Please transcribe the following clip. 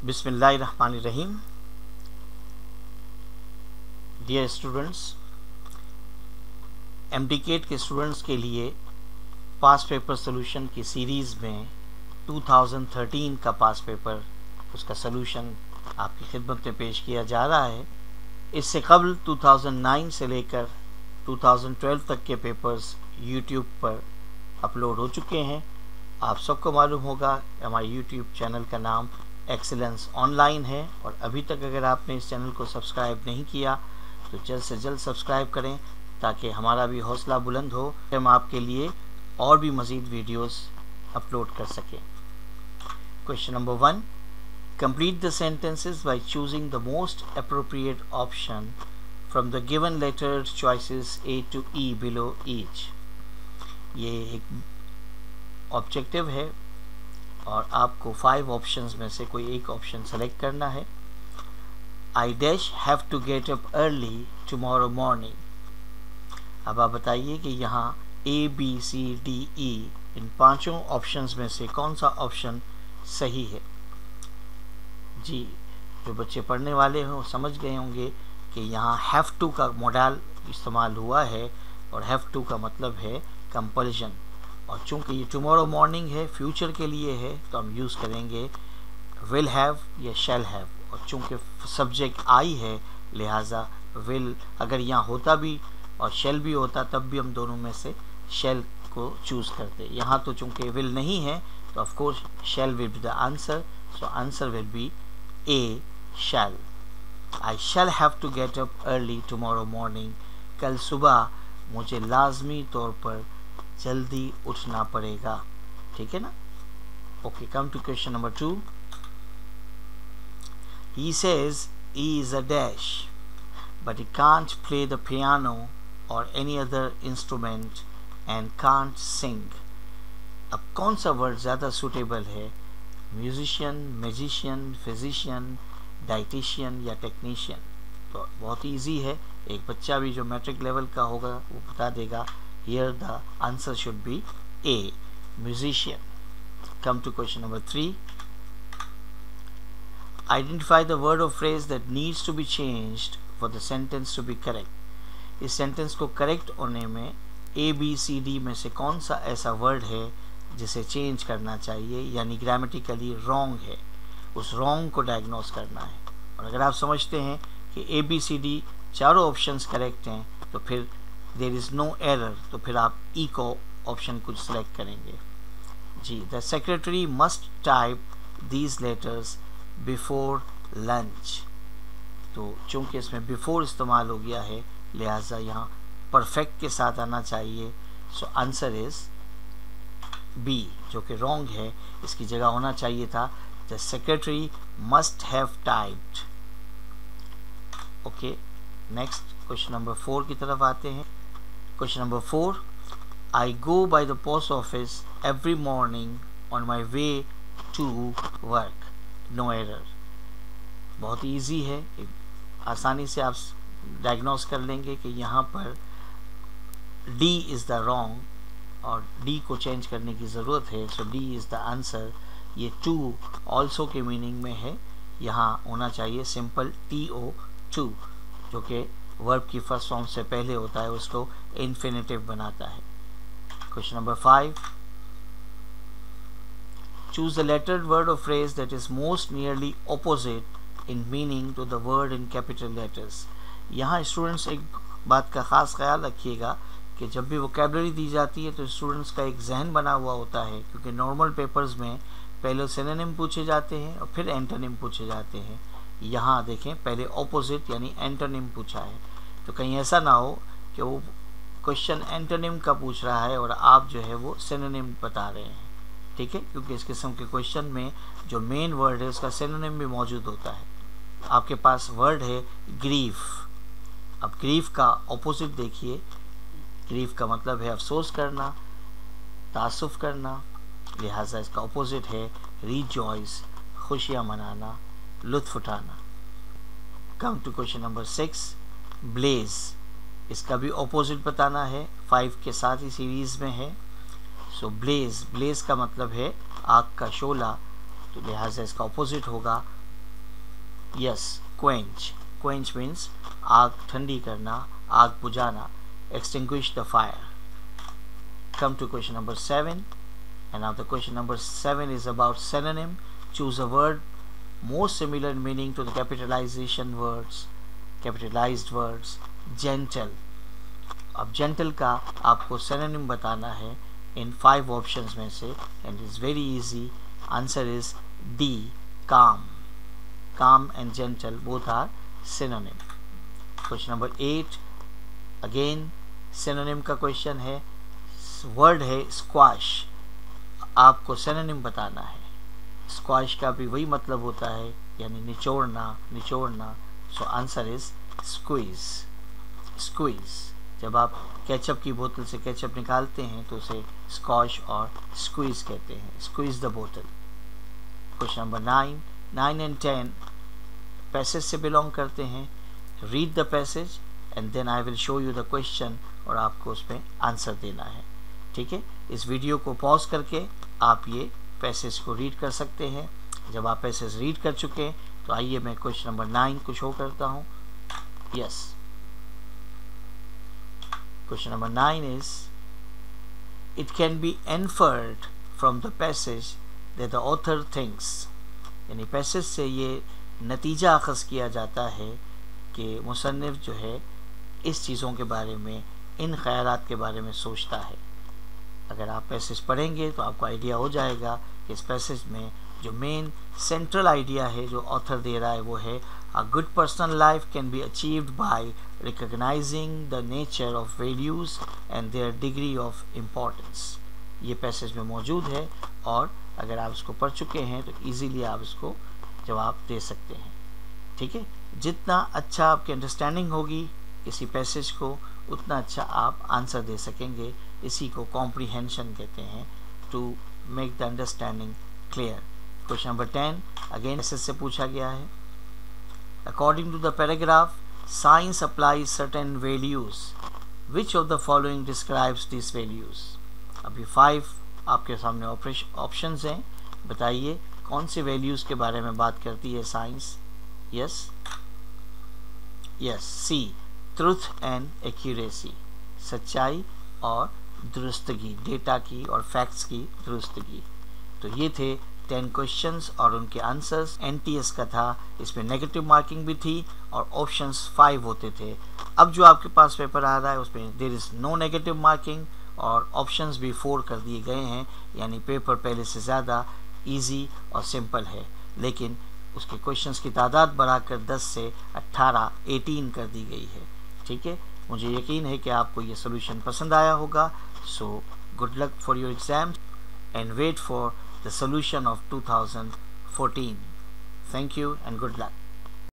बिस्मिल्लाहिर्रहमानिर्रहीम। Dear students, MDCAT के students के लिए पास पेपर सॉल्यूशन की सीरीज़ में 2013 का पास पेपर, उसका सॉल्यूशन आपकी खिदमत में पेश किया जा रहा है। इससे कबल 2009 से लेकर 2012 तक के पेपर्स यूट्यूब पर अपलोड हो चुके हैं। आप सबको मालूम होगा हमारे यूट्यूब चैनल का नाम एक्सीलेंस ऑनलाइन है, और अभी तक अगर आपने इस चैनल को सब्सक्राइब नहीं किया तो जल्द से जल्द सब्सक्राइब करें ताकि हमारा भी हौसला बुलंद हो, हम आपके लिए और भी मज़ीद वीडियोस अपलोड कर सकें। Question number 1, complete the sentences by choosing the most appropriate option from the given lettered choices A to E below each. ये एक ऑब्जेक्टिव है और आपको 5 ऑप्शंस में से कोई एक ऑप्शन सेलेक्ट करना है। I dash have to get up early tomorrow morning। अब आप बताइए कि यहाँ A, B, C, D, E इन पांचों ऑप्शंस में से कौन सा ऑप्शन सही है। जी, जो बच्चे पढ़ने वाले हैं वो समझ गए होंगे कि यहाँ have to का मॉडल इस्तेमाल हुआ है और have to का मतलब है कंपल्शन, और चूंकि ये टुमारो मॉर्निंग है, फ्यूचर के लिए है, तो हम यूज़ करेंगे विल हैव या शैल हैव। और चूंकि सब्जेक्ट आई है लिहाजा विल अगर यहाँ होता भी और शेल भी होता तब भी हम दोनों में से शेल को चूज़ करते। यहाँ तो चूंकि विल नहीं है तो of course shall will be the answer, so answer will be a shall. I shall have to get up early tomorrow morning. कल सुबह मुझे लाजमी तौर पर जल्दी उठना पड़ेगा। ठीक है ना। Okay, come to question number 2। He says he is a dash but he can't play the piano or any other instrument and can't sing। अब कौन सा वर्ड ज़्यादा सूटेबल है, म्यूजिशियन, मैजिशियन, फिजिशियन, डाइटिशियन या टेक्नीशियन। तो बहुत easy है, एक बच्चा भी जो मैट्रिक लेवल का होगा वो बता देगा। Here the answer should be A, musician। Come to question number 3। Identify the word or phrase that needs to be changed for the sentence to be correct। इस सेंटेंस को करेक्ट होने में A, B, C, D में से कौन सा ऐसा word है जिसे चेंज करना चाहिए, यानी ग्रामेटिकली रॉन्ग है, उस रॉन्ग को डायग्नोस करना है। और अगर आप समझते हैं कि A, B, C, D चारों ऑप्शंस करेक्ट हैं तो फिर देयर इज़ नो एरर, तो फिर आप ई को ऑप्शन कुछ सेलेक्ट करेंगे। जी, the secretary must type these letters before lunch. तो चूंकि इसमें बिफोर इस्तेमाल हो गया है लिहाजा यहाँ परफेक्ट के साथ आना चाहिए, सो आंसर इज बी, जो कि रॉन्ग है। इसकी जगह होना चाहिए था the secretary must have typed. Okay, next question number 4 की तरफ आते हैं। Question number 4, I go by the post office every morning on my way to work. No error. बहुत इजी है, आसानी से आप डायग्नोस कर लेंगे कि यहाँ पर डी इज़ द रॉन्ग और डी को चेंज करने की ज़रूरत है, सो डी इज़ द आंसर। ये टू ऑल्सो के मीनिंग में है, यहाँ होना चाहिए सिंपल TO टू, जो कि वर्ब की फर्स्ट फॉर्म से पहले होता है, उसको इन्फिनेटिव बनाता है। Question number 5, choose the lettered word or phrase that is most nearly opposite in meaning to the word in capital letters। यहाँ स्टूडेंट्स एक बात का ख़ास ख्याल रखिएगा कि जब भी वोकैबुलरी दी जाती है तो स्टूडेंट्स का एक जहन बना हुआ होता है, क्योंकि नॉर्मल पेपर्स में पहले सिनोनिम पूछे जाते हैं और फिर एंटोनिम पूछे जाते हैं। यहाँ देखें, पहले ऑपोजिट यानी एंटोनिम पूछा है, तो कहीं ऐसा ना हो कि वो क्वेश्चन एंटोनिम का पूछ रहा है और आप जो है वो सिनोनिम बता रहे हैं। ठीक है, क्योंकि इस किस्म के क्वेश्चन में जो मेन वर्ड है उसका सिनोनिम भी मौजूद होता है। आपके पास वर्ड है ग्रीफ। अब ग्रीफ का ऑपोजिट देखिए, ग्रीफ का मतलब है अफसोस करना, तासुफ करना, लिहाजा इसका ऑपोजिट है रिजॉइस, खुशियाँ मनाना, लुत्फ उठाना। Come to question number 6, blaze. इसका भी ऑपोजिट बताना है, 5 के साथ ही सीरीज़ में है। सो ब्लेज, ब्लेज का मतलब है आग का शोला, तो लिहाजा इसका ऑपोजिट होगा यस, क्वेंच। क्वेंच मीन्स आग ठंडी करना, आग बुझाना, extinguish the fire. Come to question number 7, and now the question number 7 is about synonym. Choose a word most similar in meaning to the capitalized words. Gentle. अब gentle का आपको synonym बताना है in 5 options में से, and it's very easy. Answer is D, calm. Calm and gentle both are synonym. Question number 8, again synonym का question है, word है स्क्वाश, आपको सिनोनिम बताना है। स्क्वाश का भी वही मतलब होता है, यानी निचोड़ना। So answer is squeeze. Squeeze, जब आप केचप की बोतल से केचप निकालते हैं तो उसे स्क्वाश और स्क्वीज कहते हैं। स्क्वीज द बोतल। क्वेश्चन नंबर 9 एंड 10 पैसेज से बिलोंग करते हैं। Read the passage and then I will show you the question, और आपको उसमें आंसर देना है। ठीक है, इस वीडियो को पॉज करके आप ये पैसेज को रीड कर सकते हैं। जब आप पैसेज रीड कर चुके तो आइए मैं क्वेश्चन नंबर 9 को शो करता हूँ। Yes, question number 9 is, it can be inferred from the passage that the author thinks, यानी पैसेज से ये नतीजा अखज़ किया जाता है कि मुसन्निफ जो है इस चीज़ों के बारे में, इन ख़यालात के बारे में सोचता है। अगर आप पैसेज पढ़ेंगे तो आपको आइडिया हो जाएगा कि इस पैसेज में जो मेन सेंट्रल आइडिया है जो ऑथर दे रहा है वो है, a good personal life can be achieved by recognising the nature of values and there degree of importance. ये पैसेज में मौजूद है, और अगर आप इसको पढ़ चुके हैं तो ईज़िली आप इसको जवाब दे सकते हैं। ठीक है, जितना अच्छा आपकी अंडरस्टैंडिंग होगी किसी पैसेज को, उतना अच्छा आप आंसर दे सकेंगे। इसी को कॉम्प्रीहेंशन कहते हैं, to make the understanding clear. Question number 10 again passage से पूछा गया है। According to the paragraph, science applies certain values, which of the following describes this values. अभी 5 आपके सामने ऑप्शंस हैं, बताइए कौन से वैल्यूज़ के बारे में बात करती है science. Yes, C, truth and accuracy, सच्चाई और दुरुस्तगी, डेटा की और फैक्ट्स की दुरुस्तगी। तो ये थे 10 क्वेश्चंस और उनके आंसर्स। एनटीएस का था, इसमें नेगेटिव मार्किंग भी थी और ऑप्शंस 5 होते थे। अब जो आपके पास पेपर आ रहा है उसमें there is no negative marking और ऑप्शंस भी 4 कर दिए गए हैं, यानी पेपर पहले से ज़्यादा इजी और सिंपल है। लेकिन उसके क्वेश्चंस की तादाद बढ़ाकर 10 से 18 कर दी गई है। ठीक है, मुझे यकीन है कि आपको ये सोल्यूशन पसंद आया होगा। So good luck for your exams and wait for the solution of 2014। Thank you and good luck.